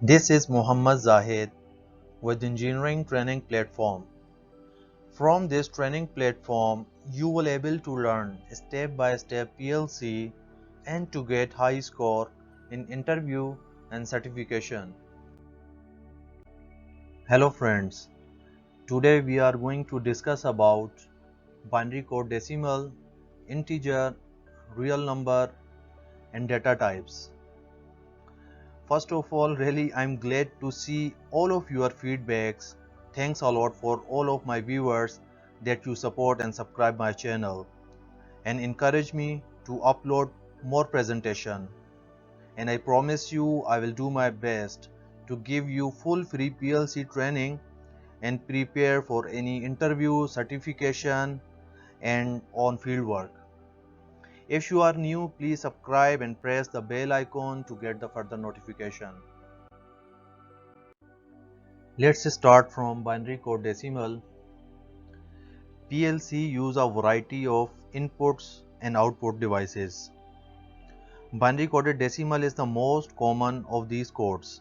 This is Muhammad Zahid with Engineering Training Platform. From this training platform, you will able to learn step-by-step PLC and to get high score in interview and certification. Hello friends, today we are going to discuss about binary code decimal, integer, real number and data types. First of all, really I'm glad to see all of your feedbacks. Thanks a lot for all of my viewers that you support and subscribe my channel and encourage me to upload more presentation. And I promise you I will do my best to give you full free PLC training and prepare for any interview, certification and on field work. If you are new, please subscribe and press the bell icon to get the further notification. Let's start from binary code decimal. PLC use a variety of inputs and output devices. Binary coded decimal is the most common of these codes.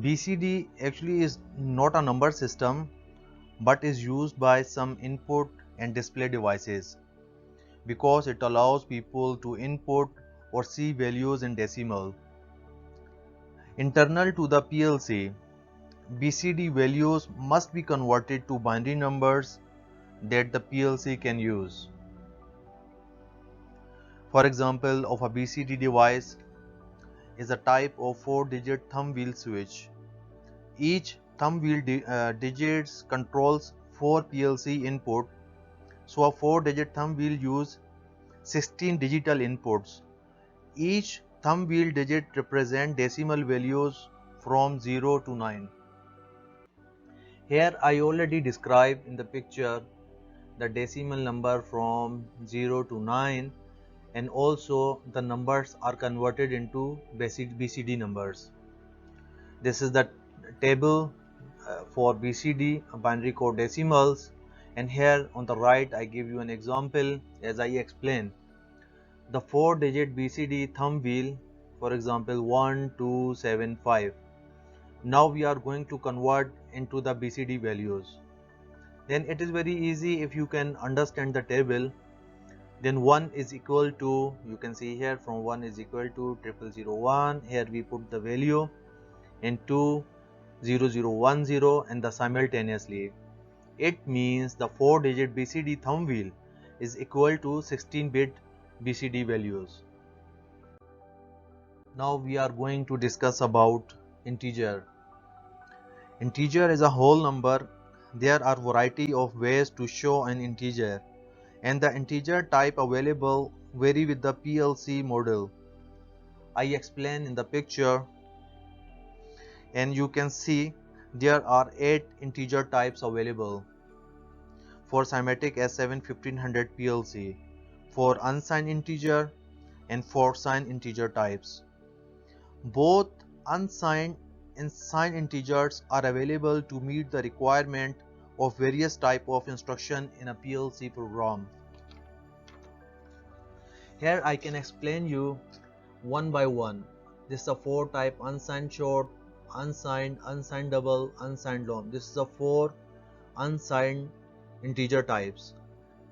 BCD actually is not a number system but is used by some input and display devices because it allows people to input or see values in decimal. Internal to the PLC, BCD values must be converted to binary numbers that the PLC can use. For example of a BCD device is a type of 4-digit thumb wheel switch. Each thumb wheel digits controls 4 PLC input, so a 4-digit thumb wheel use 16 digital inputs. Each thumb wheel digit represent decimal values from 0 to 9. Here I already described in the picture the decimal number from 0 to 9 and also the numbers are converted into basic BCD numbers. This is the table for BCD binary code decimals, and here on the right I give you an example as I explain. The 4-digit BCD thumb wheel, for example 1275. Now we are going to convert into the BCD values. Then it is very easy if you can understand the table. Then 1 is equal to, you can see here from 1 is equal to 0001. Here we put the value and 2 0010 and the simultaneously. It means the 4-digit BCD thumb wheel is equal to 16-bit BCD values. Now we are going to discuss about integer. Integer is a whole number. There are variety of ways to show an integer, and the integer type available vary with the PLC model. I explain in the picture, and you can see there are 8 integer types available for Cymatic S7 1500 PLC, for unsigned integer and for signed integer types. Both unsigned and signed integers are available to meet the requirement of various type of instruction in a PLC program. Here I can explain you one by one. This is a 4 type: unsigned short, unsigned double, unsigned long. This is a 4 unsigned integer types.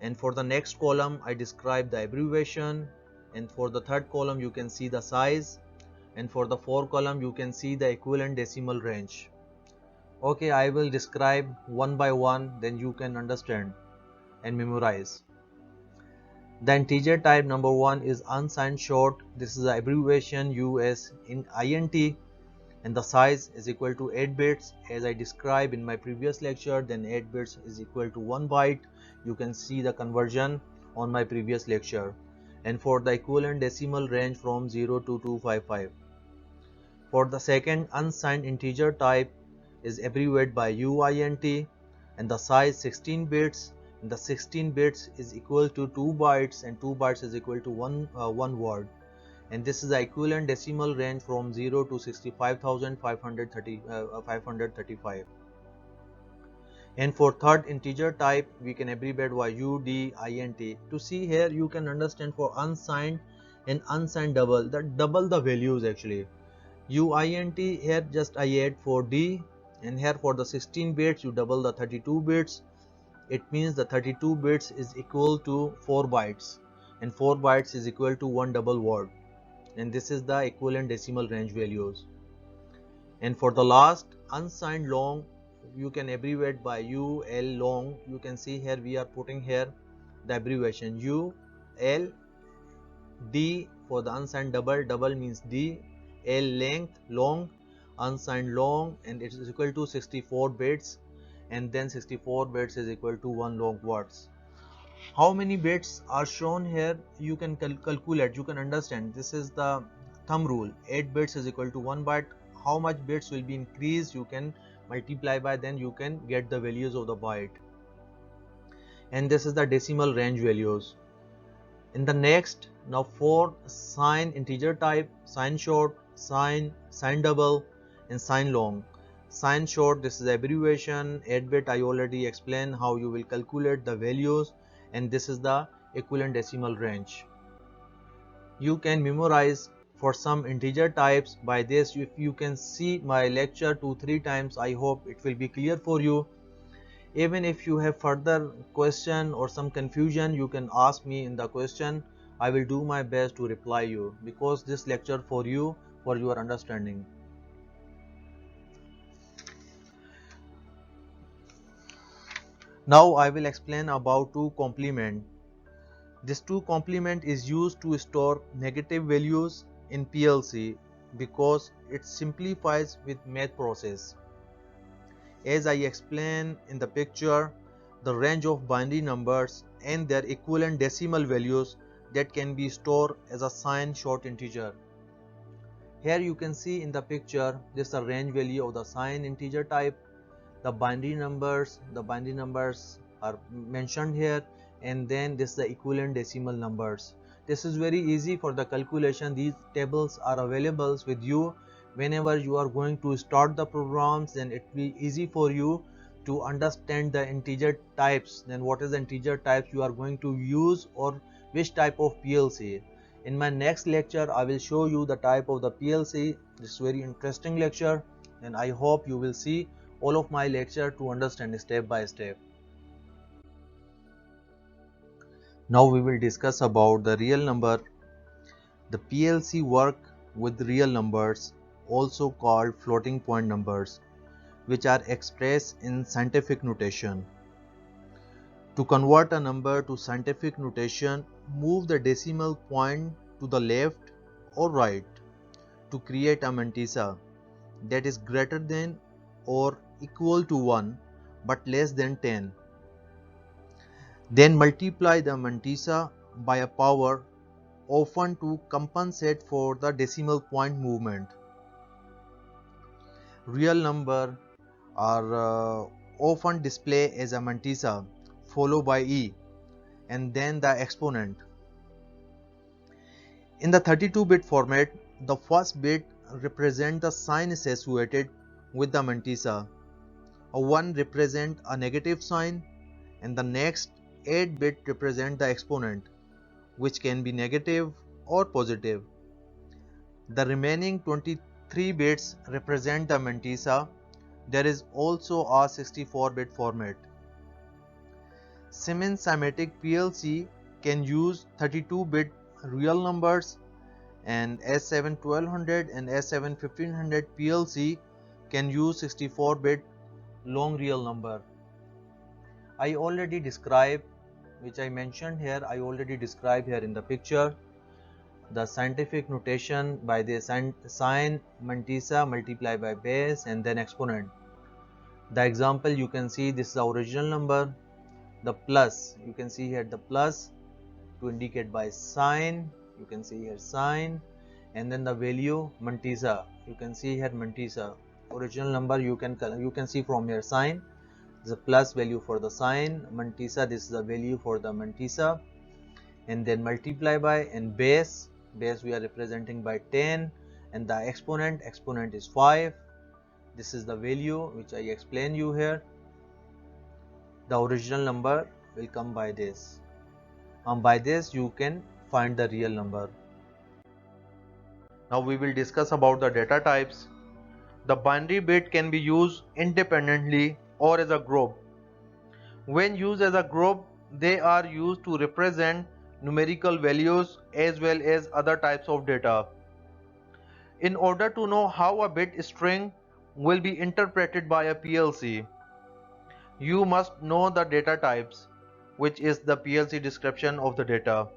And for the next column I describe the abbreviation, and for the third column you can see the size, and for the fourth column you can see the equivalent decimal range. Okay, I will describe one by one, then you can understand and memorize. The integer type number 1 is unsigned short. This is the abbreviation US in INT, and the size is equal to 8 bits as I described in my previous lecture. Then 8 bits is equal to 1 byte. You can see the conversion on my previous lecture. And for the equivalent decimal range from 0 to 255. For the second unsigned integer type is abbreviated by UINT, and the size 16 bits, and the 16 bits is equal to 2 bytes, and 2 bytes is equal to one word. And this is the equivalent decimal range from 0 to 65,535. And for third integer type we can abbreviate by UDINT. To see here you can understand for unsigned and unsigned double, that double the values actually. UINT, here just I add for D, and here for the 16 bits you double the 32 bits. It means the 32 bits is equal to 4 bytes, and 4 bytes is equal to one double word, and this is the equivalent decimal range values. And for the last unsigned long, you can abbreviate by UL long. You can see here we are putting here the abbreviation UL. D for the unsigned double, double means D, L length long, unsigned long, and it is equal to 64 bits, and then 64 bits is equal to 1 long words. How many bits are shown here? You can calculate, you can understand. This is the thumb rule. 8 bits is equal to 1 byte. How much bits will be increased? You can multiply by, then you can get the values of the byte. And this is the decimal range values. In the next, now for sign integer type, sign short, sign double, and sign long. Sign short, this is abbreviation. 8 bit I already explained how you will calculate the values, and this is the equivalent decimal range. You can memorize for some integer types by this. If you can see my lecture 2-3 times, I hope it will be clear for you. Even if you have further question or some confusion, you can ask me in the question. I will do my best to reply you, because this lecture for you, for your understanding. Now I will explain about to complement. This to complement is used to store negative values in PLC because it simplifies with math process. As I explained in the picture, the range of binary numbers and their equivalent decimal values that can be stored as a sign short integer. Here you can see in the picture, this is the range value of the sign integer type. The binary numbers are mentioned here, and then this is the equivalent decimal numbers. This is very easy for the calculation. These tables are available with you whenever you are going to start the programs. Then it will be easy for you to understand the integer types, then what is the integer types you are going to use or which type of PLC. In my next lecture I will show you the type of the PLC. This is very interesting lecture, and I hope you will see all of my lecture to understand step by step. Now we will discuss about the real number. The PLC work with real numbers, also called floating point numbers, which are expressed in scientific notation. To convert a number to scientific notation, move the decimal point to the left or right to create a mantissa that is greater than or equal to 1 but less than 10. Then multiply the mantissa by a power often to compensate for the decimal point movement. Real number are often displayed as a mantissa followed by E and then the exponent. In the 32-bit format, the first bit represents the sign associated with the mantissa. A 1 represents a negative sign, and the next 8-bit represents the exponent, which can be negative or positive. The remaining 23 bits represent the mantissa. There is also a 64-bit format. Siemens Symantec PLC can use 32-bit real numbers, and S7 1200 and S7 1500 PLC can use 64-bit long real number. I already described, which I mentioned here, I already described here in the picture, the scientific notation by the sign mantissa multiplied by base and then exponent. The example you can see, this is the original number, the plus, you can see here the plus to indicate by sign, you can see here sign, and then the value mantissa, you can see here mantissa. Original number you can see from here sign, the plus value for the sign, mantissa, this is the value for the mantissa, and then multiply by, and base we are representing by 10, and the exponent is 5. This is the value which I explain you here. The original number will come by this, and by this you can find the real number. Now we will discuss about the data types. The binary bit can be used independently or as a group. When used as a group, they are used to represent numerical values as well as other types of data. In order to know how a bit string will be interpreted by a PLC, you must know the data types, which is the PLC description of the data.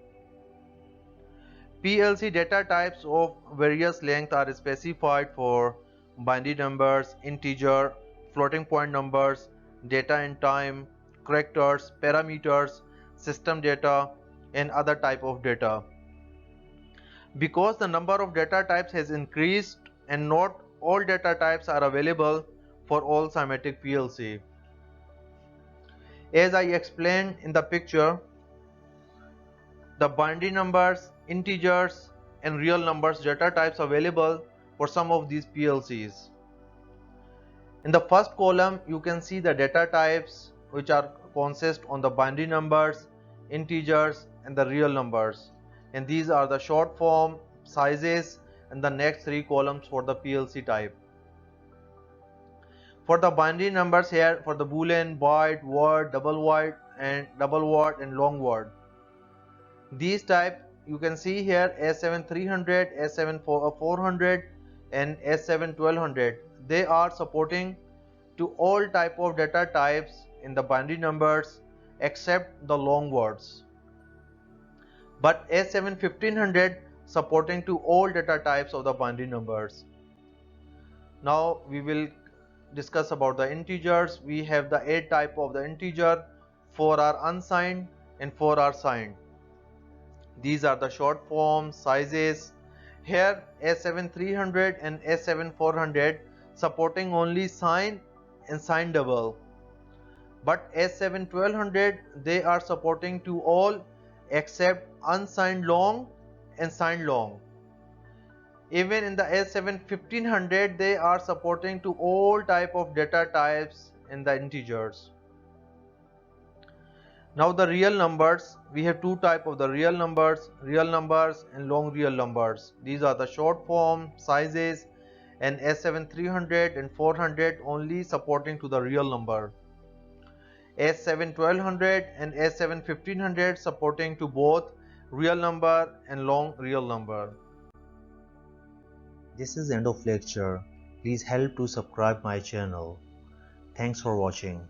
PLC data types of various length are specified for binary numbers, integer, floating point numbers, data in time, characters, parameters, system data, and other type of data. Because the number of data types has increased and not all data types are available for all SIMATIC PLC. As I explained in the picture, the binary numbers, integers, and real numbers data types available for some of these PLCs. In the first column, you can see the data types which are consist on the binary numbers, integers, and the real numbers. And these are the short form, sizes, and the next three columns for the PLC type. For the binary numbers here, for the boolean, byte, word, double word, and long word. These type you can see here S7300, S7400, and S71200. They are supporting to all type of data types in the binary numbers except the long words. But S71500 supporting to all data types of the binary numbers. Now we will discuss about the integers. We have the 8 type of the integer. 4 are unsigned and 4 are signed. These are the short form, sizes. Here S7300 and S7400 supporting only sign and sign double. But S71200 they are supporting to all except unsigned long and signed long. Even in the S71500 they are supporting to all type of data types in the integers. Now the real numbers, we have two type of the real numbers and long real numbers. These are the short form, sizes, and S7300 and 400 only supporting to the real number. S71200 and S71500 supporting to both real number and long real number. This is end of lecture. Please help to subscribe my channel. Thanks for watching.